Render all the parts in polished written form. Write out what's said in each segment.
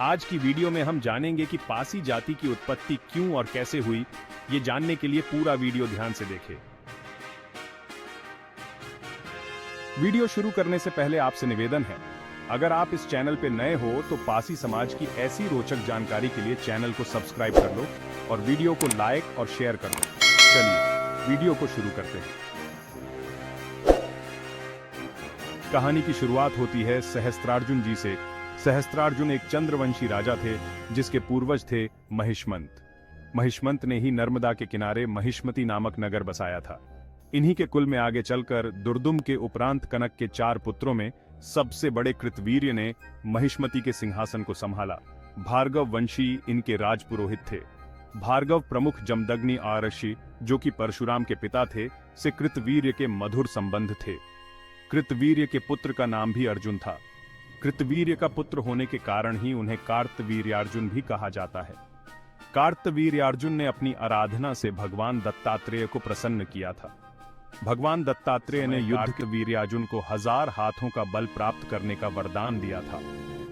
आज की वीडियो में हम जानेंगे कि पासी जाति की उत्पत्ति क्यों और कैसे हुई। ये जानने के लिए पूरा वीडियो ध्यान से देखें। वीडियो शुरू करने से पहले आपसे निवेदन है, अगर आप इस चैनल पे नए हो तो पासी समाज की ऐसी रोचक जानकारी के लिए चैनल को सब्सक्राइब कर लो और वीडियो को लाइक और शेयर कर लो। चलिए वीडियो को शुरू करते हैं। कहानी की शुरुआत होती है सहस्त्रार्जुन जी से। सहस्त्रार्जुन एक चंद्रवंशी राजा थे जिसके पूर्वज थे महिष्मंत। महिष्मंत ने ही नर्मदा के किनारे महिष्मति नामक नगर बसाया था। इन्हीं के कुल में आगे चलकर दुर्दुम के उपरांत कनक के 4 पुत्रों में सबसे बड़े कृतवीर्य ने महिष्मति के सिंहासन को संभाला। भार्गव वंशी इनके राजपुरोहित थे। भार्गव प्रमुख जमदग्नि आरषि, जो कि परशुराम के पिता थे, से कृतवीर्य के मधुर संबंध थे। कृतवीर्य के पुत्र का नाम भी अर्जुन था। कृतवीर्य का पुत्र होने के कारण ही उन्हें कार्तवीर्यार्जुन भी कहा जाता है। कार्तवीर्यार्जुन ने अपनी आराधना से भगवान दत्तात्रेय को प्रसन्न किया था। भगवान दत्तात्रेय ने युद्ध वीर्यार्जुन को 1000 हाथों का बल प्राप्त करने का वरदान दिया था,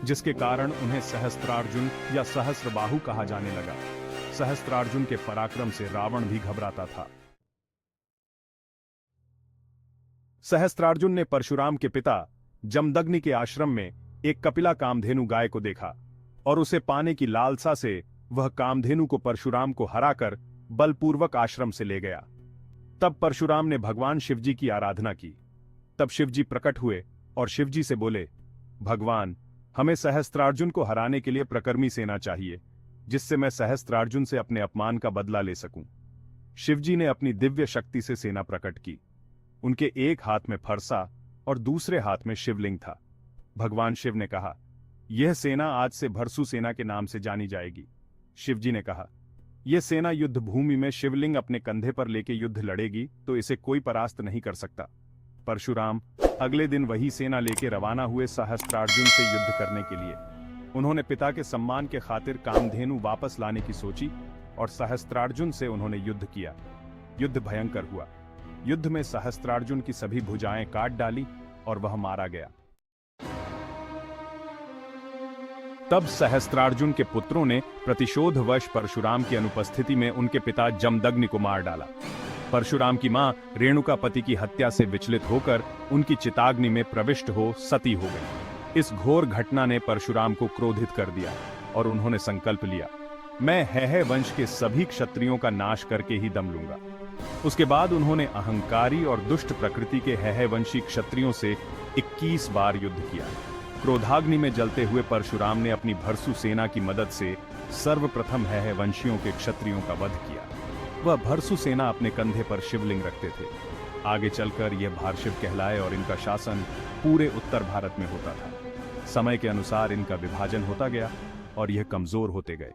जिसके कारण उन्हें सहस्त्रार्जुन या सहस्रबाहु कहा जाने लगा। सहस्त्रार्जुन के पराक्रम से रावण भी घबराता था। सहस्त्रार्जुन ने परशुराम के पिता जमदग्नि के आश्रम में एक कपिला कामधेनु गाय को देखा और उसे पाने की लालसा से वह कामधेनु को परशुराम को हराकर बलपूर्वक आश्रम से ले गया। तब परशुराम ने भगवान शिवजी की आराधना की। तब शिवजी प्रकट हुए और शिवजी से बोले, भगवान, हमें सहस्त्रार्जुन को हराने के लिए प्रकर्मी सेना चाहिए, जिससे मैं सहस्त्रार्जुन से अपने अपमान का बदला ले सकूं। शिवजी ने अपनी दिव्य शक्ति से सेना प्रकट की। उनके एक हाथ में फरसा और दूसरे हाथ में शिवलिंग था। भगवान शिव ने कहा, यह सेना आज से भरसु सेना के नाम से जानी जाएगी। शिवजी ने कहा, यह सेना युद्ध भूमि में शिवलिंग अपने कंधे पर लेके युद्ध लड़ेगी तो इसे कोई परास्त नहीं कर सकता। परशुराम अगले दिन वही सेना लेके रवाना हुए सहस्त्रार्जुन से युद्ध करने के लिए। उन्होंने पिता के सम्मान के खातिर कामधेनु वापस लाने की सोची और सहस्त्रार्जुन से उन्होंने युद्ध किया। युद्ध भयंकर हुआ। युद्ध में सहस्त्रार्जुन की सभी भुजाएं काट डाली और वह मारा गया। तब सहस्त्रार्जुन के पुत्रों ने प्रतिशोधवश परशुराम की अनुपस्थिति में उनके पिता जमदग्नि को मार डाला। परशुराम की मां रेणुका पति की हत्या से विचलित होकर उनकी चिताग्नि में प्रविष्ट हो सती हो गई। इस घोर घटना ने परशुराम को क्रोधित कर दिया और उन्होंने संकल्प लिया, मैं हैह वंश के सभी क्षत्रियों का नाश करके ही दम लूंगा। उसके बाद उन्होंने अहंकारी और दुष्ट प्रकृति के हैहवंशी क्षत्रियों से 21 बार युद्ध किया। क्रोधाग्नि में जलते हुए परशुराम ने अपनी भरसु सेना की मदद से सर्वप्रथम हैहवंशियों के क्षत्रियों का वध किया। वह भरसु सेना अपने कंधे पर शिवलिंग रखते थे। आगे चलकर यह भारशिव कहलाए और इनका शासन पूरे उत्तर भारत में होता था। समय के अनुसार इनका विभाजन होता गया और यह कमजोर होते गए।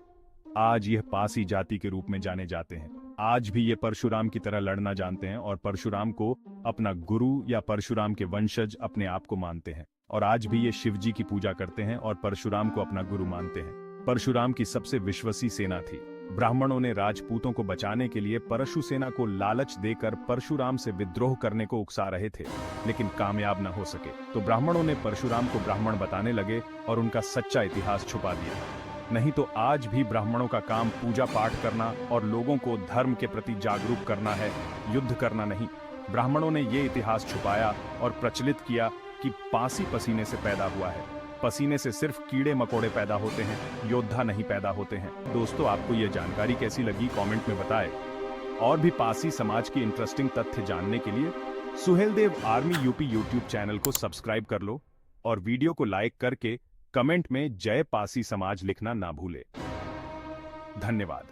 आज यह पासी जाति के रूप में जाने जाते हैं। आज भी ये परशुराम की तरह लड़ना जानते हैं और परशुराम को अपना गुरु या परशुराम के वंशज अपने आप को मानते हैं। और आज भी ये शिवजी की पूजा करते हैं और परशुराम को अपना गुरु मानते हैं। परशुराम की सबसे विश्वसनीय सेना थी। ब्राह्मणों ने राजपूतों को बचाने के लिए परशु सेना को लालच देकर परशुराम से विद्रोह करने को उकसा रहे थे, लेकिन कामयाब न हो सके। तो ब्राह्मणों ने परशुराम को ब्राह्मण बताने लगे और उनका सच्चा इतिहास छुपा दिया। नहीं तो आज भी ब्राह्मणों का काम पूजा पाठ करना और लोगों को धर्म के प्रति जागरूक करना है, युद्ध करना नहीं। ब्राह्मणों ने ये इतिहास छुपाया और प्रचलित किया कि पासी पसीने से पैदा हुआ है। पसीने से सिर्फ कीड़े मकोड़े पैदा होते हैं, योद्धा नहीं पैदा होते हैं। दोस्तों, आपको ये जानकारी कैसी लगी कमेंट में बताएं। और भी पासी समाज की इंटरेस्टिंग तथ्य जानने के लिए Suheldev army UP YouTube channel को सब्सक्राइब कर लो और वीडियो को लाइक करके कमेंट में जय पासी समाज लिखना ना भूले। धन्यवाद।